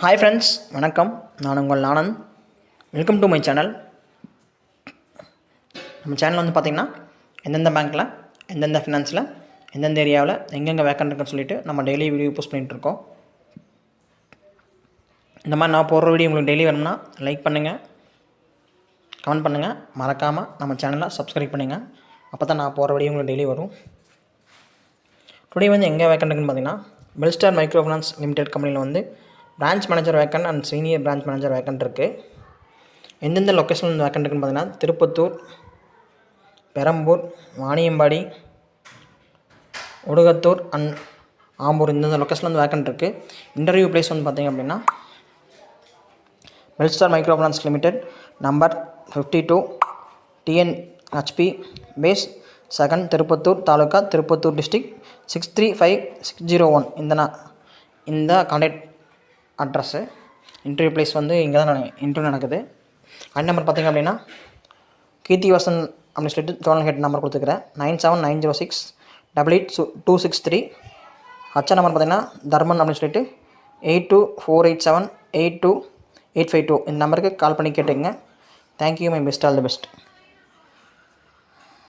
Hi friends, வணக்கம். நான் உங்கள் Anand. Welcome to my channel. நம்ம சேனல் வந்து பார்த்திங்கன்னா எந்தெந்த பேங்க்கில், எந்தெந்த ஃபினான்ஸில், எந்தெந்த ஏரியாவில் எங்கெங்கே வேக்கண்ட் இருக்குன்னு சொல்லிட்டு நம்ம டெய்லி வீடியோ போஸ்ட் பண்ணிகிட்ருக்கோம். இந்த மாதிரி நான் போடுற வீடியோ உங்களுக்கு டெய்லி வேணும்னா லைக் பண்ணுங்கள், கமெண்ட் பண்ணுங்கள், மறக்காமல் நம்ம சேனலை சப்ஸ்கிரைப் பண்ணுங்கள். அப்போ தான் நான் போடுற வீடியோ உங்களுக்கு டெய்லி வரும். டுடே வந்து எங்கே வேக்கண்ட் இருக்குன்னு பார்த்தீங்கன்னா, பெல்ஸ்டார் மைக்ரோ ஃபினான்ஸ் லிமிடெட் கம்பெனியில் வந்து branch manager vacant and senior branch manager vacant இருக்குது. எந்தெந்த லொக்கேஷனில் வந்து வேக்கண்ட் இருக்குன்னு பார்த்தீங்கன்னா, திருப்பத்தூர், பெரம்பூர், வாணியம்பாடி, ஒடுகத்தூர் அண்ட் ஆம்பூர் இந்தந்த லொக்கேஷனில் வந்து வேக்கண்ட் இருக்குது. இன்டர்வியூ பிளேஸ் வந்து பார்த்திங்க அப்படின்னா, Belstar micro finance limited, number 52, TNHP, phase 2nd, Tirupattur taluka, Tirupattur district 635601. இந்த கான்டாக்ட் அட்ரஸ்ஸு. இன்டர்வியூ பிளேஸ் வந்து இங்கே தான் இன்டர்வியூ நடக்குது. அண்ட் நம்பர் பார்த்திங்க அப்படின்னா, கீர்த்திவாசன் அப்படின்னு சொல்லிட்டு ஜோனல் ஹெட் நம்பர் கொடுத்துக்கிறேன், 9790688263. ஹச்ச நம்பர் பார்த்திங்கன்னா தர்மன் அப்படின்னு சொல்லிட்டு 8248782852. இந்த நம்பருக்கு கால் பண்ணி கேட்டுக்கங்க. Thank you, my best, all the best.